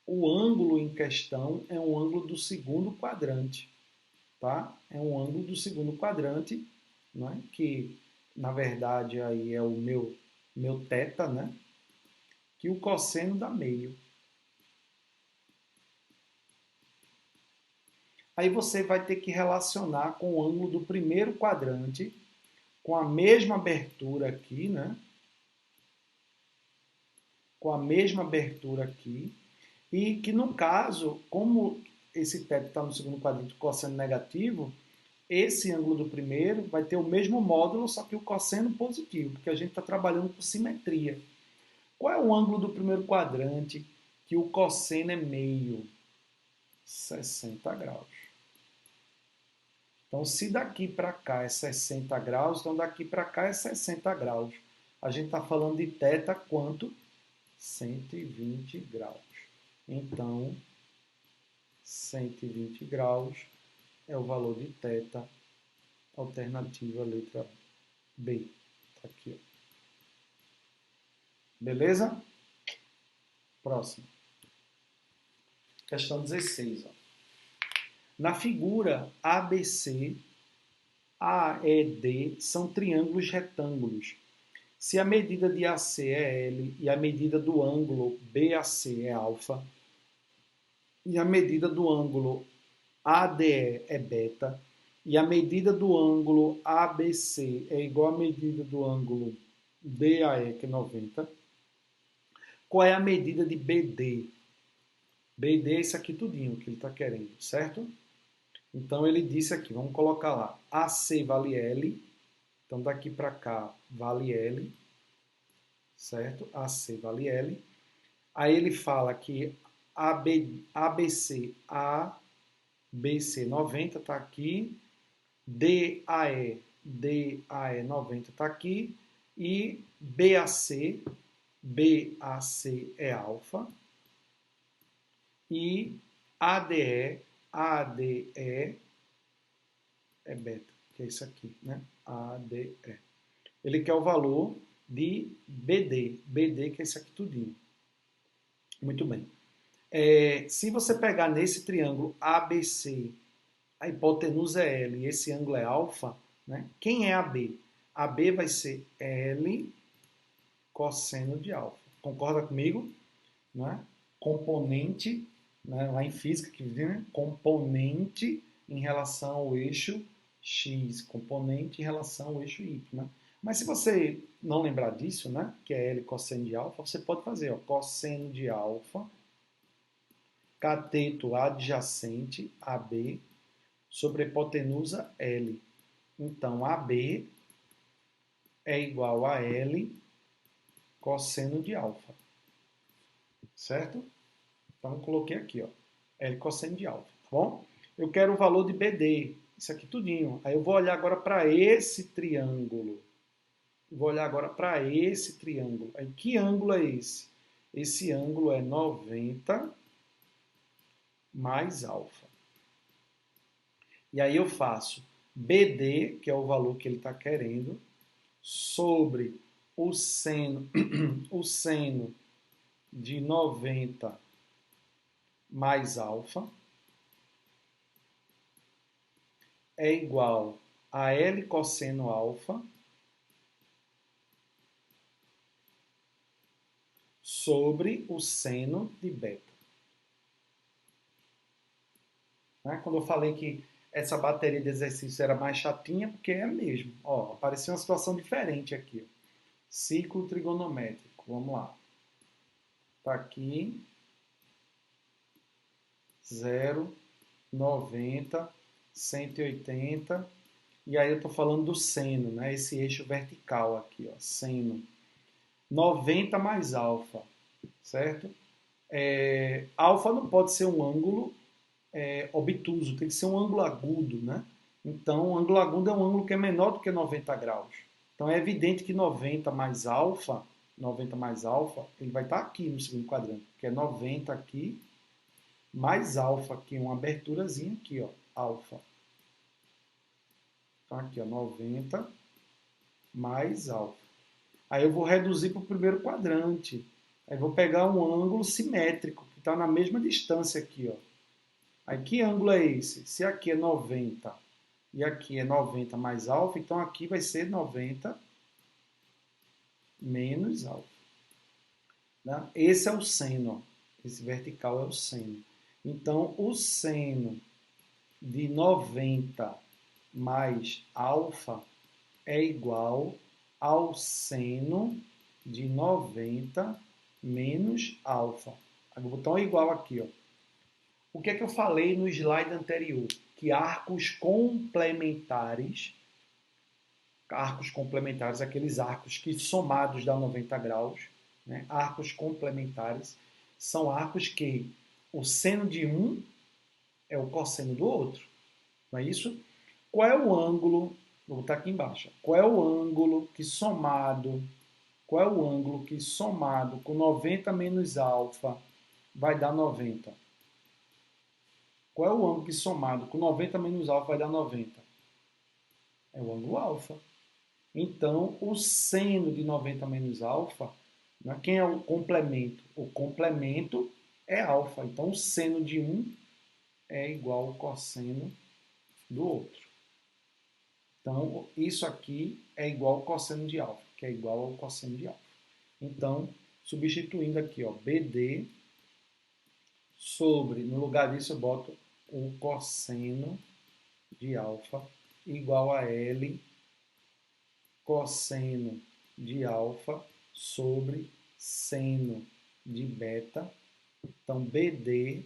o ângulo em questão é um ângulo do segundo quadrante, tá? É um ângulo do segundo quadrante, né? Que, na verdade, aí é o meu θ, né? Que o cosseno dá meio. Aí você vai ter que relacionar com o ângulo do primeiro quadrante, com a mesma abertura aqui, né? Com a mesma abertura aqui. E que, no caso, como esse θ está no segundo quadrante, cosseno negativo, esse ângulo do primeiro vai ter o mesmo módulo, só que o cosseno positivo, porque a gente está trabalhando com simetria. Qual é o ângulo do primeiro quadrante que o cosseno é meio? 60 graus. Então, se daqui para cá é 60 graus, então daqui para cá é 60 graus. A gente está falando de θ quanto? 120 graus. Então, 120 graus é o valor de θ, alternativa letra B. Tá aqui, ó. Beleza? Próximo. Questão 16. Ó. Na figura ABC, AED são triângulos retângulos. Se a medida de AC é L e a medida do ângulo BAC é alfa, e a medida do ângulo ADE é beta, e a medida do ângulo ABC é igual à medida do ângulo DAE, que é 90, qual é a medida de BD? BD é isso aqui tudinho que ele está querendo, certo? Então ele disse aqui, vamos colocar lá, AC vale L, então daqui para cá vale L, certo? AC vale L. Aí ele fala que ABC 90 está aqui, DAE 90 está aqui, e BAC é alfa, e ADE é beta, que é isso aqui, né? ADE. Ele quer o valor de BD, que é isso aqui tudinho. Muito bem. Se você pegar nesse triângulo ABC, a hipotenusa é L e esse ângulo é alfa, né? Quem é AB? AB vai ser L cosseno de alfa. Concorda comigo? Né? Componente, né? Lá em física que diz, né? Componente em relação ao eixo X, componente em relação ao eixo Y. Né? Mas se você não lembrar disso, né? Que é L cosseno de alfa, você pode fazer, ó, cosseno de alfa, cateto adjacente AB sobre a hipotenusa L. Então, AB é igual a L cosseno de alfa. Certo? Então, coloquei aqui, ó, L cosseno de alfa, tá bom? Eu quero o valor de BD, isso aqui tudinho. Aí eu vou olhar agora para esse triângulo. Vou olhar agora para esse triângulo. Aí, que ângulo é esse? Esse ângulo é 90 mais alfa. E aí eu faço BD, que é o valor que ele está querendo, sobre o seno, o seno de 90 mais alfa é igual a L cosseno alfa sobre o seno de beta. Né? Quando eu falei que essa bateria de exercício era mais chatinha, porque é mesmo. Ó, apareceu uma situação diferente aqui. Ó. Ciclo trigonométrico. Vamos lá. Está aqui 0, 90, 180. E aí eu estou falando do seno, né? Esse eixo vertical aqui, ó, seno. 90 mais alfa, certo? Alfa não pode ser um ângulo obtuso, tem que ser um ângulo agudo, né? Então, o ângulo agudo é um ângulo que é menor do que 90 graus. Então, é evidente que 90 mais alfa, ele vai estar aqui no segundo quadrante, que é 90 aqui mais alfa, que é uma aberturazinha aqui, ó, alfa. Então, aqui, ó, 90 mais alfa. Aí eu vou reduzir para o primeiro quadrante. Aí vou pegar um ângulo simétrico, que está na mesma distância aqui, ó. Aí que ângulo é esse? Se aqui é 90 e aqui é 90 mais alfa, então aqui vai ser 90 menos alfa. Né? Esse é o seno, ó. Esse vertical é o seno. Então, o seno de 90 mais alfa é igual ao seno de 90 menos alfa. O botão é igual aqui, ó. O que é que eu falei no slide anterior? Que arcos complementares, aqueles arcos que somados dão 90 graus, né? Arcos complementares, são arcos que o seno de um é o cosseno do outro. Não é isso? Qual é o ângulo? Vou botar aqui embaixo. Qual é o ângulo que somado? Qual é o ângulo que somado com 90 menos alfa vai dar 90? Qual é o ângulo que somado com 90 menos alfa vai dar 90? É o ângulo alfa. Então, o seno de 90 menos alfa, né, quem é o complemento? O complemento é alfa. Então, o seno de um é igual ao cosseno do outro. Então, isso aqui é igual ao cosseno de alfa, que é igual ao cosseno de alfa. Então, substituindo aqui, ó, BD sobre, no lugar disso eu boto o cosseno de alfa igual a L cosseno de alfa sobre seno de beta. Então, BD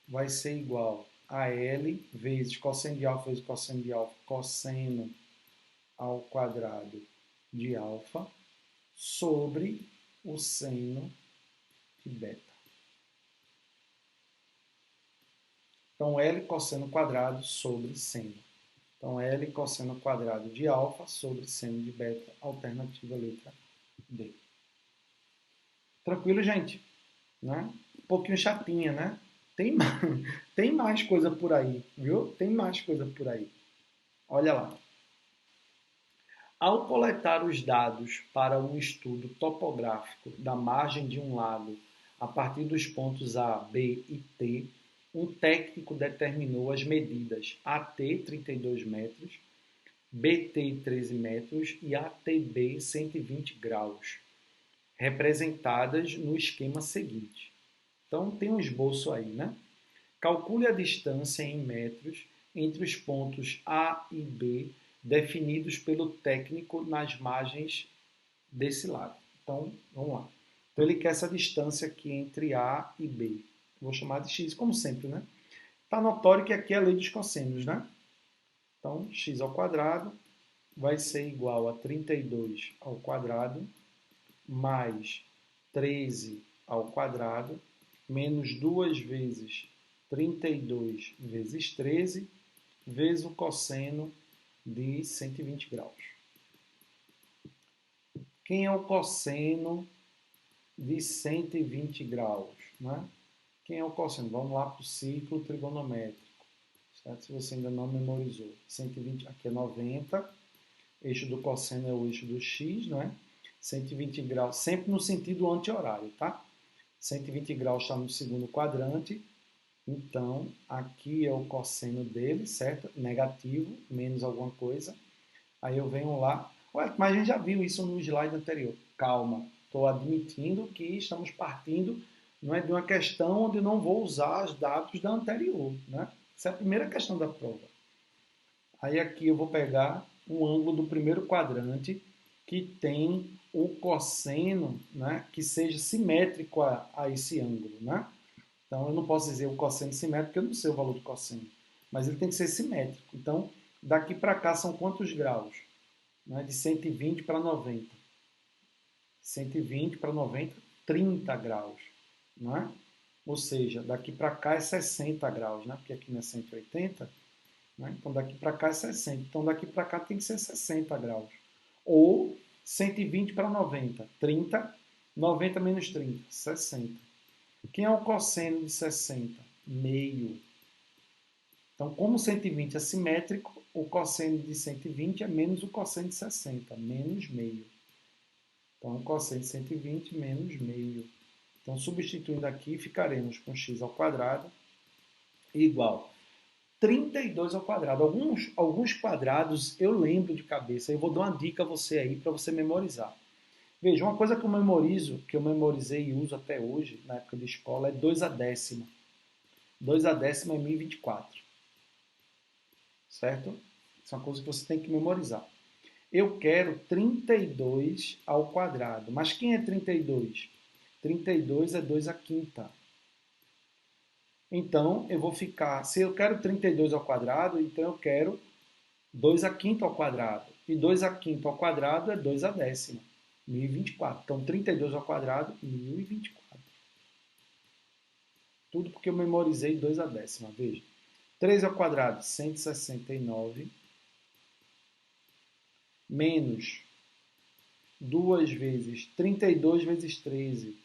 vai ser igual a L vezes cosseno de alfa vezes cosseno de alfa, cosseno ao quadrado de alfa sobre o seno de beta. Então, L cosseno quadrado sobre seno. Então, L cosseno quadrado de alfa sobre seno de beta, alternativa letra D. Tranquilo, gente? Né? Um pouquinho chatinha, né? Tem mais coisa por aí, viu? Tem mais coisa por aí. Olha lá. Ao coletar os dados para um estudo topográfico da margem de um lago a partir dos pontos A, B e T, um técnico determinou as medidas AT 32 metros, BT 13 metros e ATB 120 graus, representadas no esquema seguinte. Então tem um esboço aí, né? Calcule a distância em metros entre os pontos A e B definidos pelo técnico nas margens desse lado. Então, vamos lá. Então, ele quer essa distância aqui entre A e B. Vou chamar de x, como sempre, né? Está notório que aqui é a lei dos cossenos, né? Então, x ao quadrado vai ser igual a 32 ao quadrado mais 13 ao quadrado menos 2 vezes 32 vezes 13 vezes o cosseno de 120 graus. Quem é o cosseno de 120 graus? Né? Quem é o cosseno? Vamos lá para o ciclo trigonométrico. Certo? Se você ainda não memorizou. 120, aqui é 90. Eixo do cosseno é o eixo do x, não é? 120 graus, sempre no sentido anti-horário, tá? 120 graus está no segundo quadrante. Então, aqui é o cosseno dele, certo? Negativo, menos alguma coisa. Aí eu venho lá. Ué, mas a gente já viu isso no slide anterior. Calma, estou admitindo que estamos partindo, não é, de uma questão onde não vou usar os dados da anterior, né? Essa é a primeira questão da prova. Aí aqui eu vou pegar um ângulo do primeiro quadrante que tem o cosseno, né, que seja simétrico a esse ângulo, né? Então, eu não posso dizer o cosseno simétrico, porque eu não sei o valor do cosseno. Mas ele tem que ser simétrico. Então, daqui para cá são quantos graus? Né? De 120 para 90. 120 para 90, 30 graus. Não é? Ou seja, daqui para cá é 60 graus, né? Porque aqui não é 180. Né? Então, daqui para cá é 60. Então, daqui para cá tem que ser 60 graus. Ou 120 para 90. 30, 90 menos 30, 60. Quem é o cosseno de 60? meio. Então, como 120 é simétrico, o cosseno de 120 é menos o cosseno de 60, menos meio. Então, o cosseno de 120 menos meio. Então, substituindo aqui, ficaremos com x ao quadrado igual 32 ao quadrado. Alguns quadrados eu lembro de cabeça. Eu vou dar uma dica a você aí para você memorizar. Veja, uma coisa que eu memorizo, que eu memorizei e uso até hoje, na época de escola, é 2 a décima. 2 a décima é 1024. Certo? Isso é uma coisa que você tem que memorizar. Eu quero 32 ao quadrado. Mas quem é 32? 32 é 2 à quinta. Então, eu vou ficar... Se eu quero 32 ao quadrado, então eu quero 2 à quinta ao quadrado. E 2 à quinta ao quadrado é 2 à décima. 1024. Então, 32 ao quadrado, 1024. Tudo porque eu memorizei 2 à décima. Veja. 3 ao quadrado, 169. Menos 2 vezes 32 vezes 13.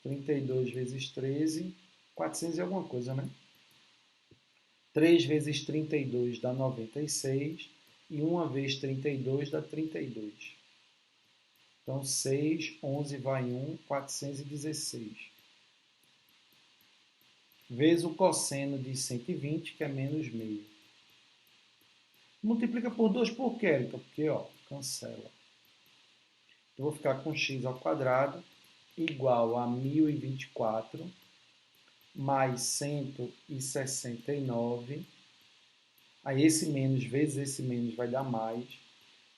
32 vezes 13, 400 e alguma coisa, né? 3 vezes 32 dá 96. E 1 vezes 32 dá 32. Então, 6, 11 vai 1, 416. Vezes o cosseno de 120, que é menos meio. Multiplica por 2 por quê, Érica? Porque, ó, cancela. Eu vou ficar com x ao quadrado igual a 1024 mais 169. Aí esse menos vezes esse menos vai dar mais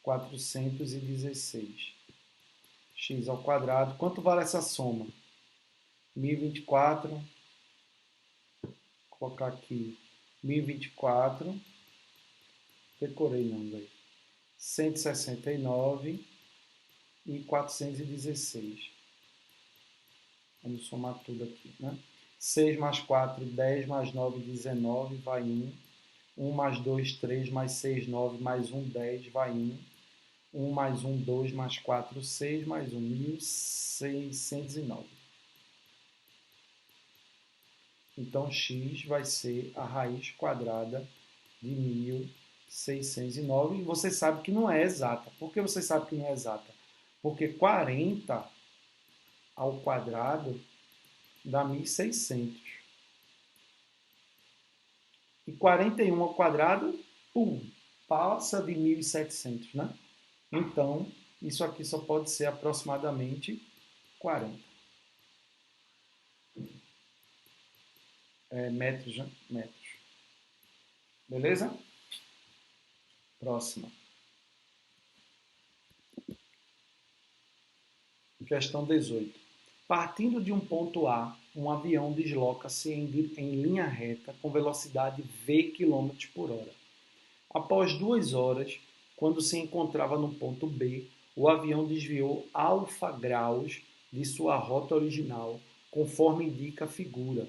416. X ao quadrado. Quanto vale essa soma? 1024. Vou colocar aqui 1024. Decorei não, velho. 169 e 416. Vamos somar tudo aqui, né? 6 mais 4, 10 mais 9, 19, vai 1. 1 mais 2, 3 mais 6, 9, mais 1, 10, vai 1. 1 mais 1, 2 mais 4, 6, mais 1, 1609. Então, x vai ser a raiz quadrada de 1609. E você sabe que não é exata. Por que você sabe que não é exata? Porque 40 ao quadrado dá 1600. E 41 ao quadrado, passa de 1700, né? Então, isso aqui só pode ser aproximadamente 40 metros, né? Metros. Beleza? Próxima. Questão 18. Partindo de um ponto A, um avião desloca-se em linha reta com velocidade v km por hora. Após 2 horas, quando se encontrava no ponto B, o avião desviou alfa graus de sua rota original, conforme indica a figura.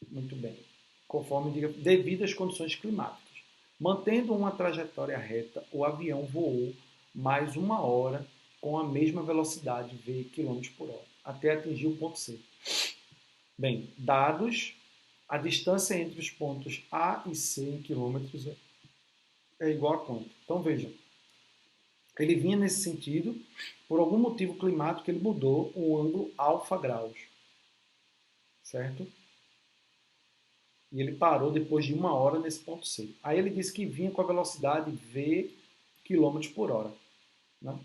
Muito bem. Conforme indica, devido às condições climáticas. Mantendo uma trajetória reta, o avião voou mais 1 hora com a mesma velocidade v km por hora, até atingir o ponto C. Bem, dados, a distância entre os pontos A e C em quilômetros é igual a quanto? Então vejam, ele vinha nesse sentido, por algum motivo climático ele mudou o ângulo alfa graus, certo? E ele parou depois de 1 hora nesse ponto C. Aí ele disse que vinha com a velocidade v km por hora. Né?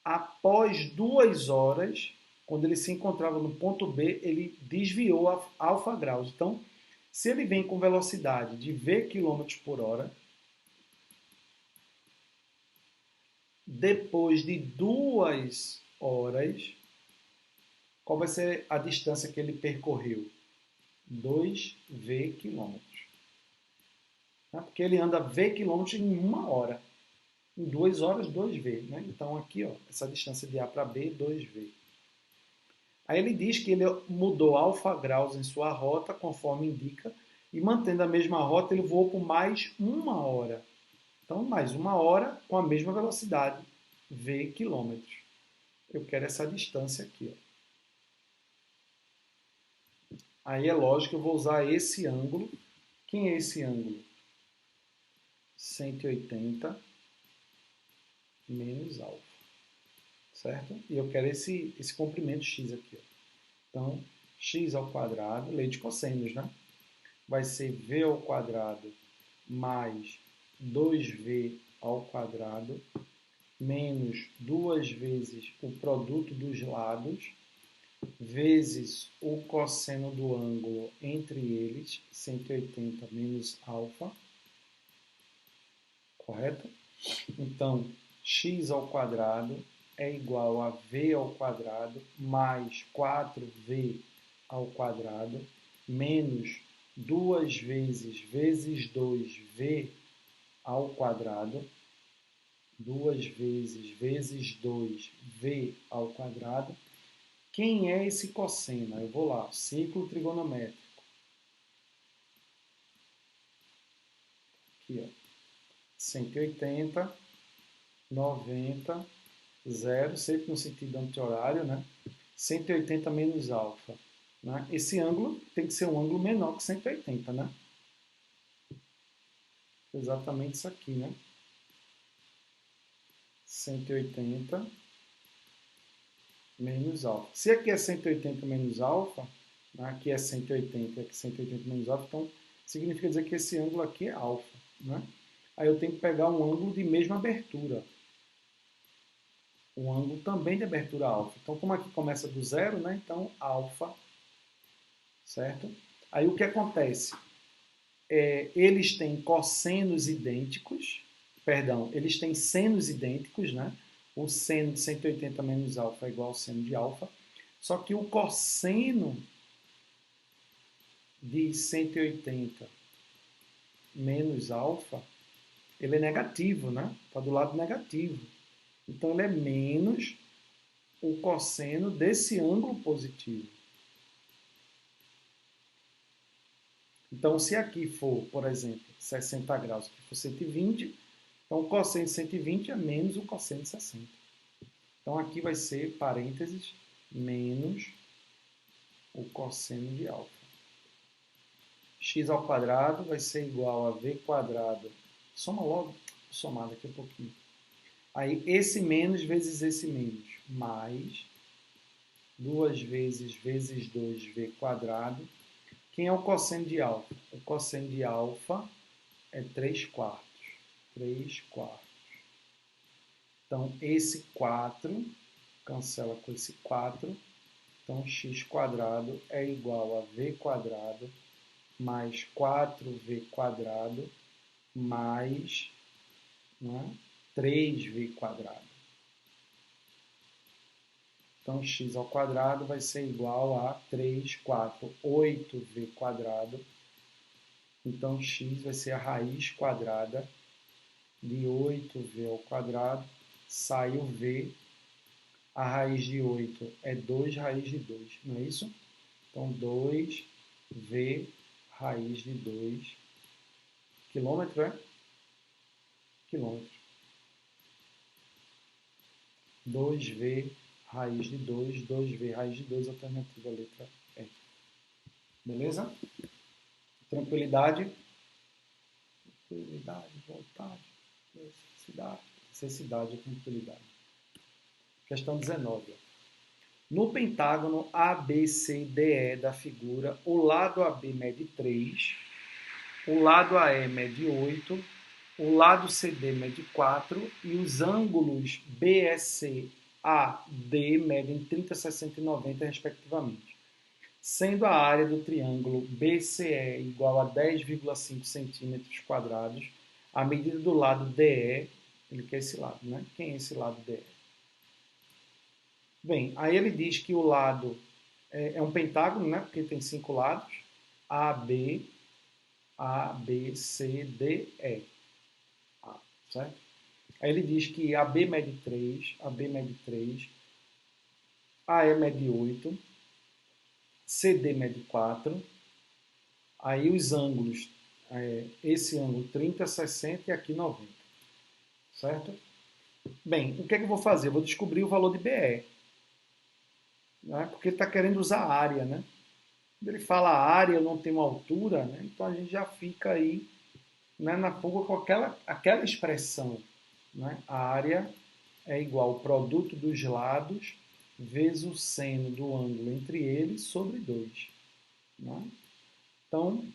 Após 2 horas, quando ele se encontrava no ponto B, ele desviou a alfa graus. Então, se ele vem com velocidade de v km por hora, depois de 2 horas, qual vai ser a distância que ele percorreu? 2v km. Porque ele anda v km em 1 hora. Em 2 horas, 2v. Né? Então, aqui, ó, essa distância de A para B, 2v. Aí ele diz que ele mudou alfa graus em sua rota, conforme indica, e mantendo a mesma rota, ele voou por mais 1 hora. Então, mais 1 hora com a mesma velocidade, v quilômetros. Eu quero essa distância aqui. Ó. Aí é lógico que eu vou usar esse ângulo. Quem é esse ângulo? 180 menos alfa, certo? E eu quero esse comprimento x aqui. Ó. Então, x ao quadrado, lei de cossenos, né? Vai ser v ao quadrado mais 2v ao quadrado menos 2 vezes o produto dos lados vezes o cosseno do ângulo entre eles, 180 menos alfa, correto? Então, x ao quadrado é igual a v ao quadrado mais 4v ao quadrado menos 2 vezes 2v ao quadrado, 2 vezes 2v ao quadrado. Quem é esse cosseno? Eu vou lá, círculo trigonométrico. Aqui, ó. 180, 90, 0, sempre no sentido anti-horário, né? 180 menos alfa. Né? Esse ângulo tem que ser um ângulo menor que 180, né? Exatamente isso aqui, né? 180 menos alfa. Se aqui é 180 menos alfa, né? Aqui é 180 e aqui é 180 menos alfa, então significa dizer que esse ângulo aqui é alfa, né? Aí eu tenho que pegar um ângulo de mesma abertura. Um ângulo também de abertura alfa. Então, como aqui começa do zero, né? Então, alfa, certo? Aí o que acontece? Eles têm cossenos idênticos, perdão, eles têm senos idênticos, né? O seno de 180 menos alfa é igual ao seno de alfa, só que o cosseno de 180 menos alfa, ele é negativo, né? Está do lado negativo. Então, ele é menos o cosseno desse ângulo positivo. Então, se aqui for, por exemplo, 60 graus, aqui for 120, então o cosseno de 120 é menos o cosseno de 60. Então, aqui vai ser, parênteses, menos o cosseno de alfa. X ao quadrado vai ser igual a v quadrado. Soma logo, somar daqui a pouquinho. Aí, esse menos vezes esse menos, mais 2 vezes 2v quadrado. Quem é o cosseno de alfa? O cosseno de alfa é 3 quartos. 3 quartos. Então, esse 4 cancela com esse 4. Então, x quadrado é igual a v quadrado mais 4v quadrado mais, né, 3v quadrado. Então, x ao quadrado vai ser igual a 3, 4, 8v quadrado. Então, x vai ser a raiz quadrada de 8v ao quadrado. Sai o v. A raiz de 8 é 2 raiz de 2, não é isso? Então, 2v raiz de 2. Quilômetro é? Quilômetro. 2v raiz de 2, 2v raiz de 2, alternativa letra E. Beleza? Tranquilidade. Tranquilidade, vontade, necessidade e tranquilidade. Questão 19. No pentágono ABCDE da figura, o lado AB mede 3, o lado AE mede 8, o lado CD mede 4 e os ângulos BSC, AD medem 30, 60 e 90, respectivamente. Sendo a área do triângulo BCE igual a 10,5 centímetros quadrados, a medida do lado DE, ele quer esse lado, né? Quem é esse lado DE? Bem, aí ele diz que o lado é um pentágono, né? Porque tem 5 lados, AB, C, D, E. Certo? Aí ele diz que AB mede 3, AB mede 3, AE mede 8, CD mede 4. Aí os ângulos, esse ângulo 30, 60 e aqui 90. Certo? Bem, o que é que eu vou fazer? Eu vou descobrir o valor de BE. Né? Porque ele está querendo usar a área, né? Quando ele fala área, eu não tenho altura, né? Então a gente já fica aí, né, na fuga com aquela expressão, né? A área é igual ao produto dos lados vezes o seno do ângulo entre eles sobre 2. Né? Então,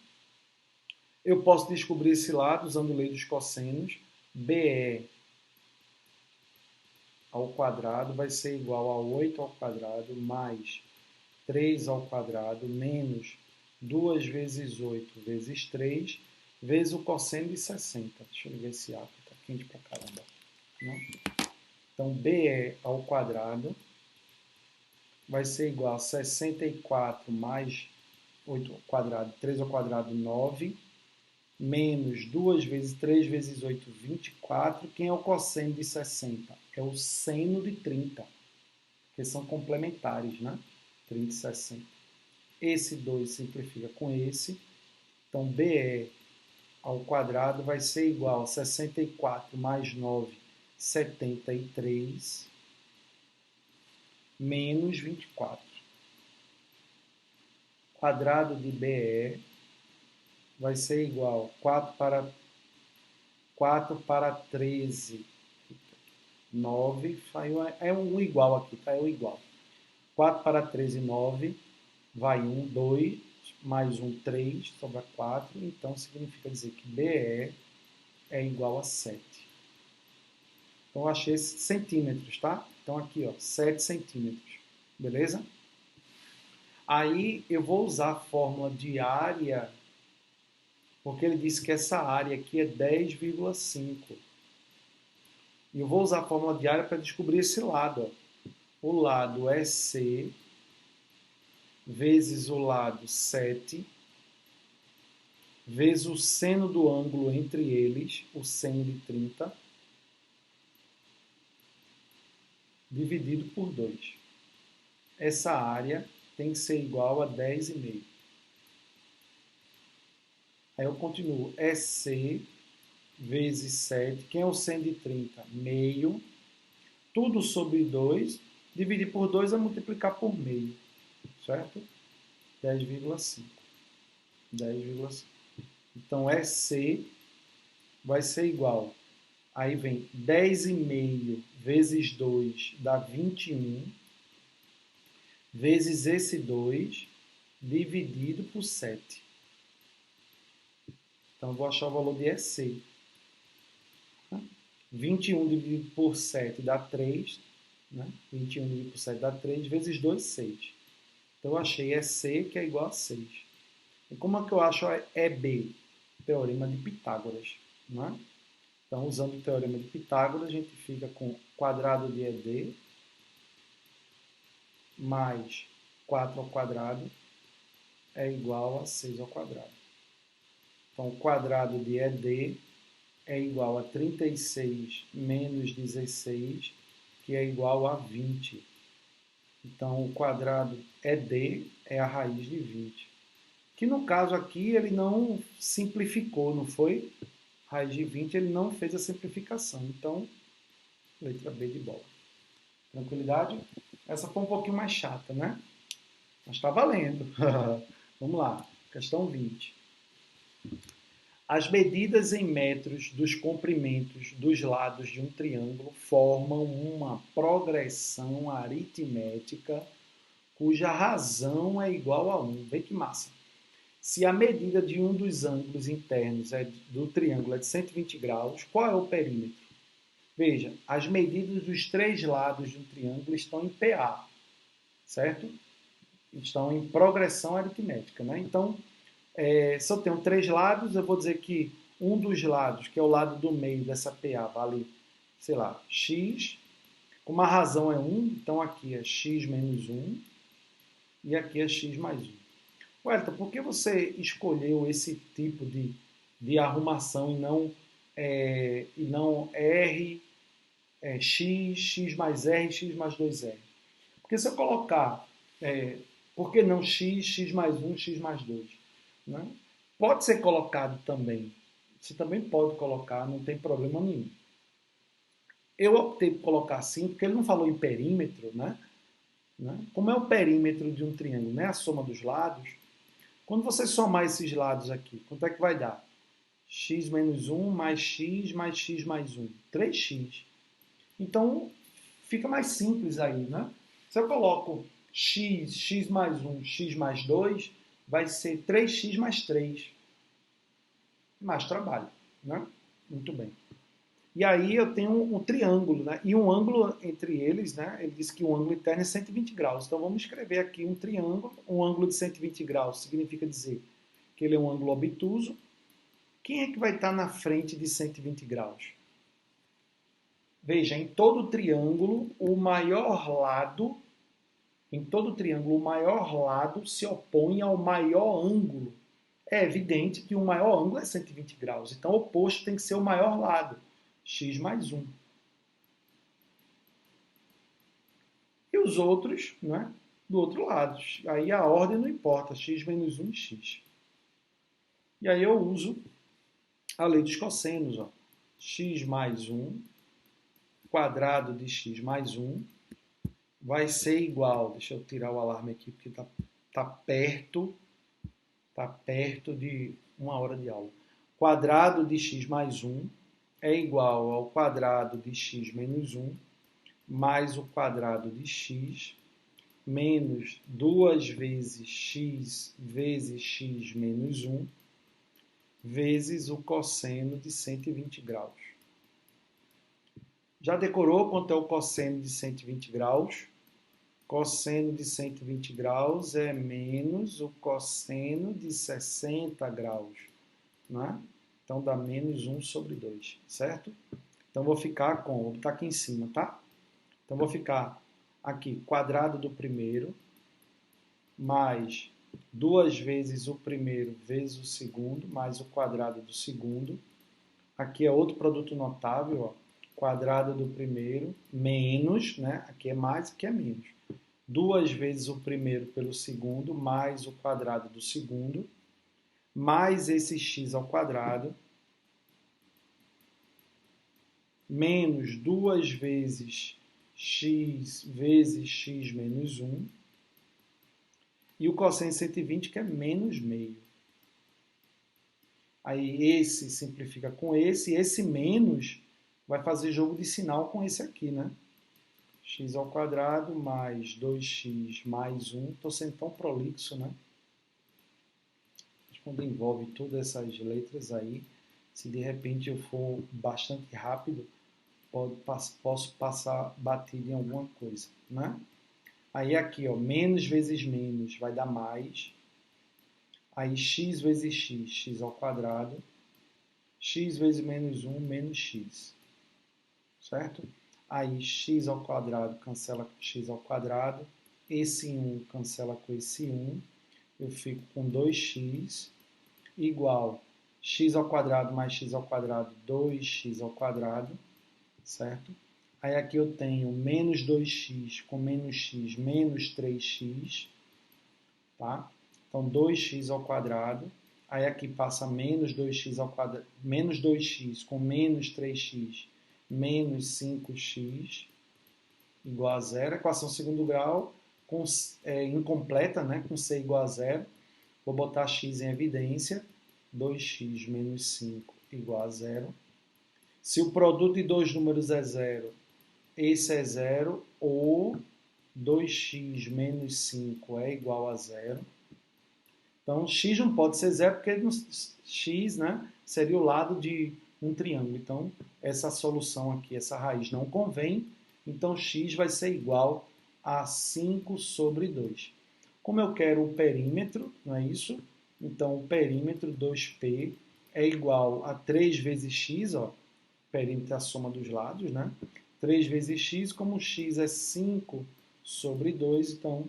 eu posso descobrir esse lado usando lei dos cossenos. BE ao quadrado vai ser igual a 8 ao quadrado mais 3 ao quadrado menos 2 vezes 8 vezes 3 vezes o cosseno de 60. Deixa eu ver esse ato, está quente pra caramba. Né? Então, BE ao quadrado vai ser igual a 64 mais 8 ao quadrado, 3 ao quadrado, 9, menos 2 vezes 3 vezes 8, 24. Quem é o cosseno de 60? É o seno de 30, que são complementares, né? 30 e 60. Esse 2 simplifica com esse. Então, BE ao quadrado vai ser igual a 64 mais 9, 73, menos 24. Quadrado de BE vai ser igual a 4 para 13, 9, é um igual aqui, tá? É o igual. 4 para 13, 9, vai 1, 2, mais 1, 3, sobra 4, então significa dizer que BE é igual a 7. Então, eu achei esses centímetros, tá? Então, aqui, ó, 7 centímetros, beleza? Aí, eu vou usar a fórmula de área, porque ele disse que essa área aqui é 10,5. E eu vou usar a fórmula de área para descobrir esse lado. Ó. O lado é C vezes o lado 7 vezes o seno do ângulo entre eles, o seno de 30, dividido por 2. Essa área tem que ser igual a 10,5. Aí eu continuo. É C vezes 7. Quem é o seno de 30? Meio. Tudo sobre 2. Dividir por 2 é multiplicar por meio. Certo? 10,5. 10,5. Então, SC vai ser igual. Aí vem 10,5 vezes 2 dá 21. Vezes esse 2 dividido por 7. Então, eu vou achar o valor de EC. 21 dividido por 7 dá 3. Né? 21 dividido por 7 dá 3. Vezes 2, 6. Então, eu achei EC, que é igual a 6. E como é que eu acho EB? Teorema de Pitágoras. Né? Então, usando o teorema de Pitágoras, a gente fica com quadrado de ED mais 4 ao quadrado é igual a 6 ao quadrado. Então, o quadrado de ED é igual a 36 menos 16, que é igual a 20. Então, o quadrado ED é a raiz de 20. Que no caso aqui ele não simplificou, não foi? Raiz de 20 ele não fez a simplificação. Então, letra B de bola. Tranquilidade? Essa foi um pouquinho mais chata, né? Mas está valendo. Vamos lá. Questão 20. As medidas em metros dos comprimentos dos lados de um triângulo formam uma progressão aritmética cuja razão é igual a 1. Vê que massa. Se a medida de um dos ângulos internos do triângulo é de 120 graus, qual é o perímetro? Veja, as medidas dos 3 lados de um triângulo estão em PA, certo? Estão em progressão aritmética. Né? Então, se eu tenho 3 lados, eu vou dizer que um dos lados, que é o lado do meio dessa PA, vale, sei lá, x. Como a razão é 1, então aqui é x menos 1 e aqui é x mais 1. Wellington, por que você escolheu esse tipo de arrumação e não R, x, x mais R, x mais 2R? Porque se eu colocar, por que não x, x mais 1, x mais 2? Né? Pode ser colocado também. Você também pode colocar, não tem problema nenhum. Eu optei por colocar assim, porque ele não falou em perímetro, né? Como é o perímetro de um triângulo? Né? A soma dos lados. Quando você somar esses lados aqui, quanto é que vai dar? X menos 1 mais x mais 1. 3x. Então, fica mais simples aí, né? Se eu coloco x mais 1, x mais 2, vai ser 3x mais 3. Mais trabalho, né? Muito bem. E aí eu tenho um triângulo, né? E um ângulo entre eles, né? Ele disse que o ângulo interno é 120 graus. Então vamos escrever aqui um triângulo. Um ângulo de 120 graus significa dizer que ele é um ângulo obtuso. Quem é que vai estar na frente de 120 graus? Veja, em todo triângulo, o maior lado, o maior lado se opõe ao maior ângulo. É evidente que o maior ângulo é 120 graus. Então o oposto tem que ser o maior lado. X mais 1. E os outros, né, do outro lado. Aí a ordem não importa, x menos 1 e x. E aí eu uso a lei dos cossenos. Ó. X mais 1, quadrado de x mais 1, vai ser igual, deixa eu tirar o alarme aqui, porque tá perto de 1 hora de aula. Quadrado de x mais 1 é igual ao quadrado de x menos 1 mais o quadrado de x menos 2 vezes x menos 1 vezes o cosseno de 120 graus. Já decorou quanto é o cosseno de 120 graus? Cosseno de 120 graus é menos o cosseno de 60 graus. Né? Então dá menos 1 sobre 2, certo? Então vou ficar com, vou botar aqui em cima, tá? Então vou ficar aqui, quadrado do primeiro, mais 2 vezes o primeiro vezes o segundo, mais o quadrado do segundo. Aqui é outro produto notável, ó. Quadrado do primeiro, menos, né? Aqui é mais, aqui é menos. 2 vezes o primeiro pelo segundo, mais o quadrado do segundo, mais esse x ao quadrado, menos 2 vezes x menos 1, e o cosseno de 120, que é menos meio. Aí esse simplifica com esse, e esse menos vai fazer jogo de sinal com esse aqui, né? X ao quadrado mais 2x mais 1. Estou sendo tão prolixo, né? Mas quando envolve todas essas letras aí, se de repente eu for bastante rápido, posso passar batido em alguma coisa, né? Aí aqui, ó, menos vezes menos vai dar mais. Aí x vezes x, x ao quadrado. X vezes menos 1, menos x. Certo? Aí x ao quadrado cancela com x ao quadrado. Esse 1 cancela com esse 1. Eu fico com 2x igual x ao quadrado mais x ao quadrado, 2x ao quadrado. Certo? Aí aqui eu tenho menos 2x com menos x, menos 3x. Tá? Então, 2x ao quadrado. Aí aqui passa menos 2x ao quadrado, menos 2x com menos 3x, menos 5x, igual a zero. Equação segundo grau, incompleta, né? Com c igual a zero. Vou botar x em evidência. 2x menos 5 igual a zero. Se o produto de dois números é zero, esse é zero, ou 2x menos 5 é igual a zero. Então, x não pode ser zero, porque x, né, seria o lado de um triângulo. Então, essa solução aqui, essa raiz não convém. Então, x vai ser igual a 5 sobre 2. Como eu quero o perímetro, não é isso? Então, o perímetro 2p é igual a 3 vezes x, ó. Perímetro é a soma dos lados, né? 3 vezes x, como x é 5 sobre 2, então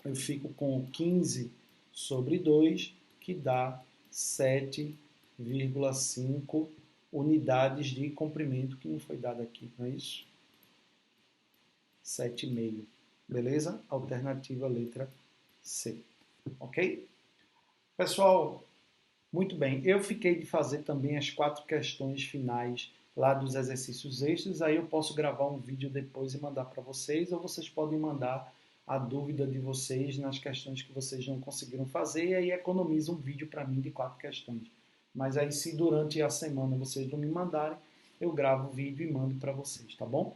eu fico com 15 sobre 2, que dá 7,5 unidades de comprimento, que não foi dado aqui, não é isso? 7,5. Beleza? Alternativa letra C. Ok? Pessoal, muito bem. Eu fiquei de fazer também as 4 questões finais lá dos exercícios extras. Aí eu posso gravar um vídeo depois e mandar para vocês, ou vocês podem mandar a dúvida de vocês nas questões que vocês não conseguiram fazer, e aí economiza um vídeo para mim de 4 questões. Mas aí se durante a semana vocês não me mandarem, eu gravo o vídeo e mando para vocês, tá bom?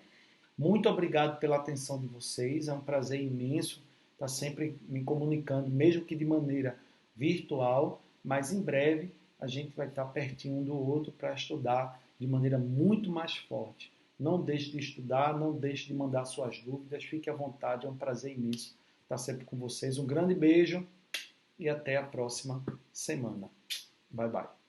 Muito obrigado pela atenção de vocês, é um prazer imenso estar sempre me comunicando, mesmo que de maneira virtual, mas em breve a gente vai estar pertinho um do outro para estudar de maneira muito mais forte. Não deixe de estudar, não deixe de mandar suas dúvidas, fique à vontade, é um prazer imenso estar sempre com vocês. Um grande beijo e até a próxima semana. Bye, bye.